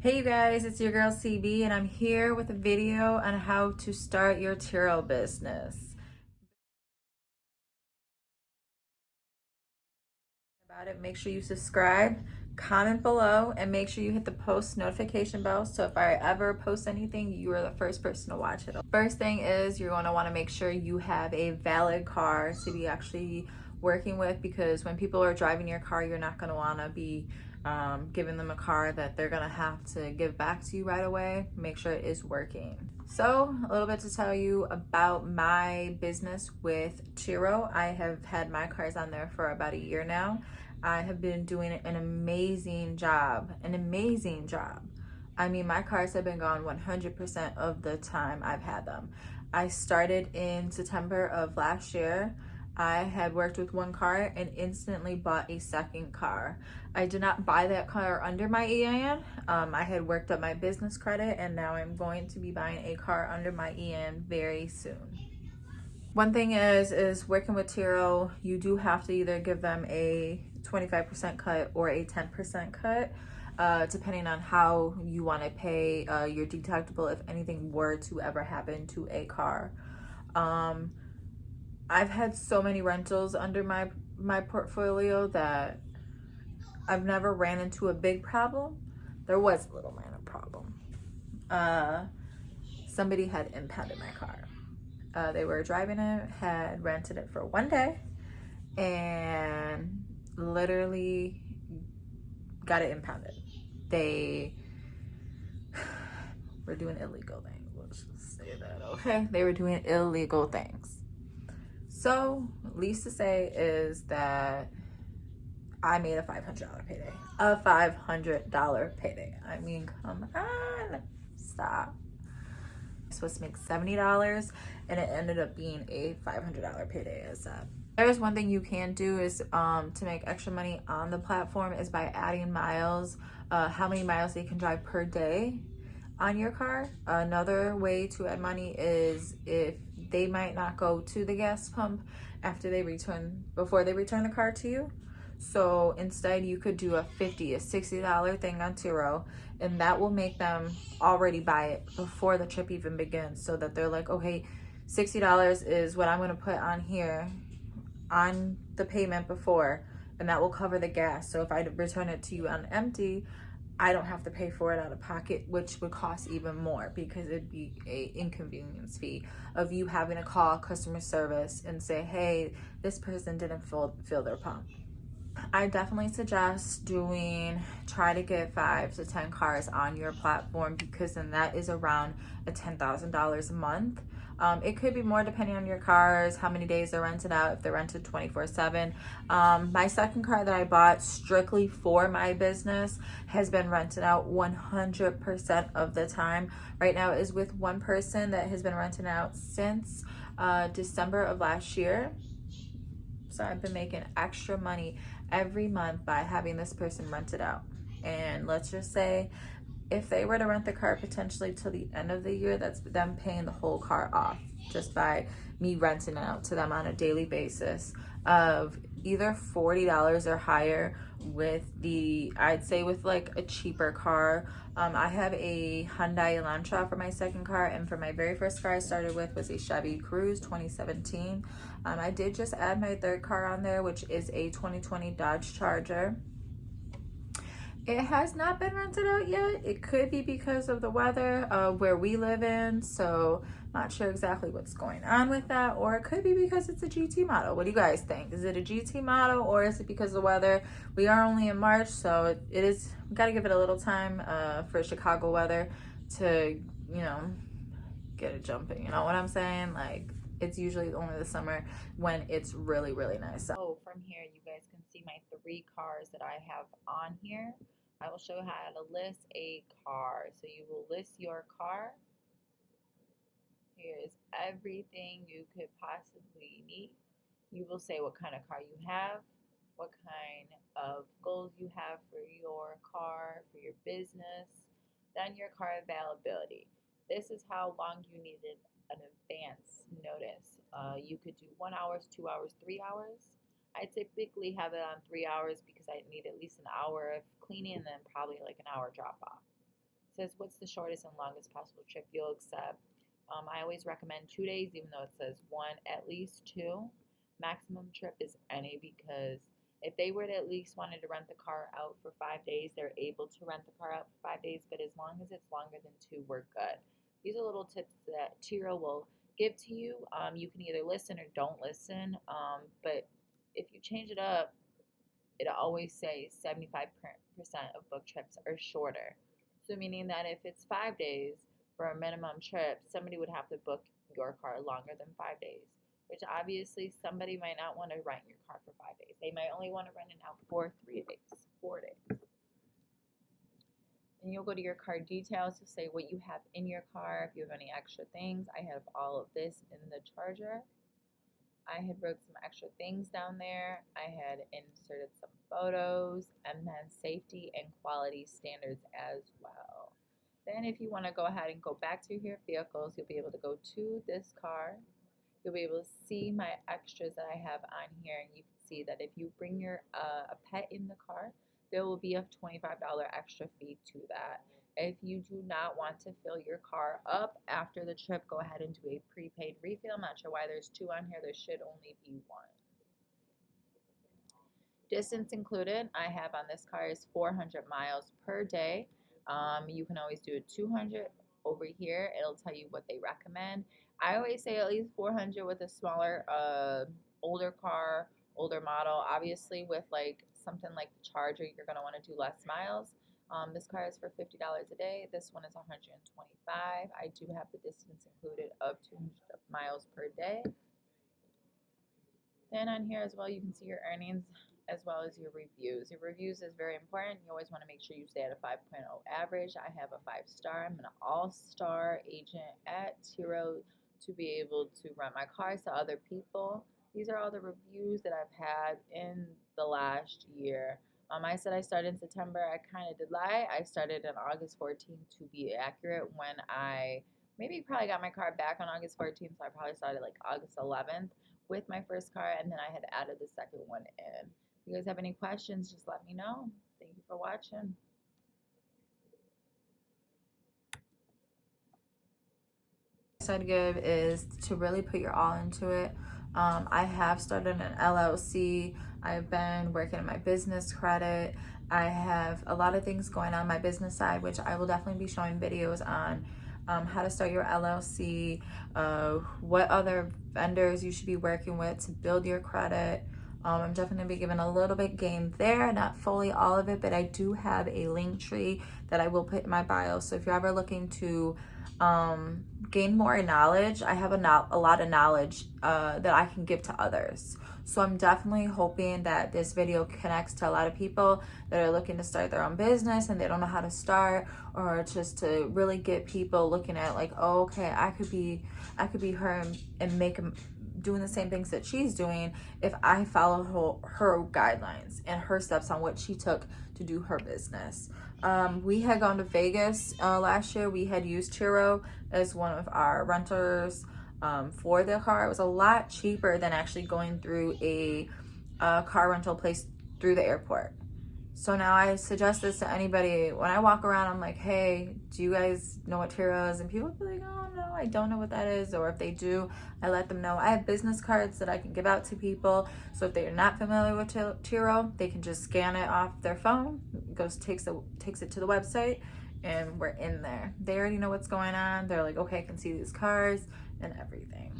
Hey you guys, it's your girl CB and I'm here with a video on how to start your Turo business. About it, make sure you subscribe, comment below, and make sure you hit the post notification bell so if I ever post anything, you are the first person to watch it. First thing is you're going to want to make sure you have a valid car to be actually working with, because when people are driving your car, you're not going to want to be giving them a car that they're going to have to give back to you right away. Make sure it is working. So a little bit to tell you about my business with Turo. I have had my cars on there for about a year now. I have been doing an amazing job, I mean, my cars have been gone 100% of the time I've had them. I started in September of last year. I had worked with one car and instantly bought a second car. I did not buy that car under my EIN. I had worked up my business credit and now I'm going to be buying a car under my EIN very soon. One thing is working with Turo, you do have to either give them a 25% cut or a 10% cut, depending on how you want to pay your deductible if anything were to ever happen to a car. I've had so many rentals under my portfolio that I've never ran into a big problem. There was a little minor problem. Somebody had impounded my car. They were driving it, had rented it for one day, and literally got it impounded. They were doing illegal things. Let's just say that, okay? They were doing illegal things. So, least to say is that I made a $500 payday. A $500 payday. I mean, come on, stop. I'm supposed to make $70 and it ended up being a $500 payday, as said. There's one thing you can do is to make extra money on the platform is by adding miles, how many miles they can drive per day on your car. Another way to add money is if they might not go to the gas pump before they return the car to you. So instead you could do a $50, a $60 thing on Turo, and that will make them already buy it before the trip even begins, so that they're like, okay, $60 is what I'm going to put on here on the payment before, and that will cover the gas. So if I return it to you on empty, I don't have to pay for it out of pocket, which would cost even more because it'd be a inconvenience fee of you having to call customer service and say, hey, this person didn't fill their pump. I definitely suggest try to get 5 to 10 cars on your platform, because then that is around a $10,000 a month. It could be more depending on your cars, how many days they're rented out, if they're rented 24/7. My second car that I bought strictly for my business has been rented out 100% of the time. Right now it is with one person that has been rented out since December of last year. So I've been making extra money every month by having this person rent it out. And let's just say if they were to rent the car potentially till the end of the year, that's them paying the whole car off just by me renting it out to them on a daily basis of either $40 or higher I'd say with like a cheaper car. I have a Hyundai Elantra for my second car, and for my very first car I started with was a Chevy Cruze 2017. I did just add my third car on there, which is a 2020 Dodge Charger. It has not been rented out yet. It could be because of the weather where we live in, so not sure exactly what's going on with that, or it could be because it's a GT model. What do you guys think? Is it a GT model, or is it because of the weather? We are only in March, so it is, we gotta give it a little time for Chicago weather to, get it jumping. You know what I'm saying? Like, it's usually only the summer when it's really, really nice. So from here, you guys can see my 3 cars that I have on here. I will show you how to list a car. So you will list your car. Here's everything you could possibly need. You will say what kind of car you have, what kind of goals you have for your car, for your business, then your car availability. This is how long you needed an advance notice. You could do 1 hour, 2 hours, 3 hours. I typically have it on 3 hours because I need at least an hour of cleaning and then probably like an hour drop off. says, what's the shortest and longest possible trip you'll accept? I always recommend 2 days, even though it says one, at least two. Maximum trip is any, because if they were to at least wanted to rent the car out for 5 days, they're able to rent the car out for 5 days, but as long as it's longer than two, we're good. These are little tips that Turo will give to you. You can either listen or don't listen, but if you change it up, it'll always say 75% of book trips are shorter. So meaning that if it's 5 days for a minimum trip, somebody would have to book your car longer than 5 days, which obviously somebody might not want to rent your car for 5 days. They might only want to rent it out for 3 days, 4 days. And you'll go to your car details to say what you have in your car, if you have any extra things. I have all of this in the charger. I had wrote some extra things down there. I had inserted some photos, and then safety and quality standards as well. Then if you want to go ahead and go back to your vehicles, you'll be able to go to this car. You'll be able to see my extras that I have on here, and you can see that if you bring your a pet in the car, there will be a $25 extra fee to that. If you do not want to fill your car up after the trip, go ahead and do a prepaid refill. I'm not sure why there's two on here. There should only be one. Distance included, I have on this car is 400 miles per day. You can always do a 200 over here. It'll tell you what they recommend. I always say at least 400 with a smaller, older car, older model. Obviously, with like something like the Charger, you're gonna want to do less miles. This car is for $50 a day. This one is 125. I do have the distance included of 200 miles per day. Then on here as well, you can see your earnings as well as your reviews. Your reviews is very important. You always want to make sure you stay at a 5.0 average. I have a 5-star. I'm an all-star agent at Turo to be able to rent my cars to other people. These are all the reviews that I've had in the last year. I said I started in September. I kind of did lie. I started on August 14th to be accurate, when I maybe probably got my car back on August 14th, so I probably started like August 11th with my first car, and then I had added the second one in. If you guys have any questions, just let me know. Thank you for watching. I'd give is to really put your all into it. I have started an LLC. I've been working on my business credit. I have a lot of things going on my business side, which I will definitely be showing videos on. How to start your LLC, what other vendors you should be working with to build your credit. I'm definitely going to be giving a little bit game there, not fully all of it, but I do have a link tree that I will put in my bio. So if you're ever looking to gain more knowledge, I have a lot of knowledge that I can give to others. So I'm definitely hoping that this video connects to a lot of people that are looking to start their own business and they don't know how to start, or just to really get people looking at like, oh, okay, I could be her and make them doing the same things that she's doing if I follow her guidelines and her steps on what she took to do her business. We had gone to Vegas last year. We had used Turo as one of our renters for the car. It was a lot cheaper than actually going through a car rental place through the airport. So now I suggest this to anybody. When I walk around, I'm like, hey, do you guys know what Turo is? And people be like, oh, no, I don't know what that is. Or if they do, I let them know. I have business cards that I can give out to people. So if they're not familiar with Turo, they can just scan it off their phone. It takes it to the website, and we're in there. They already know what's going on. They're like, okay, I can see these cars and everything.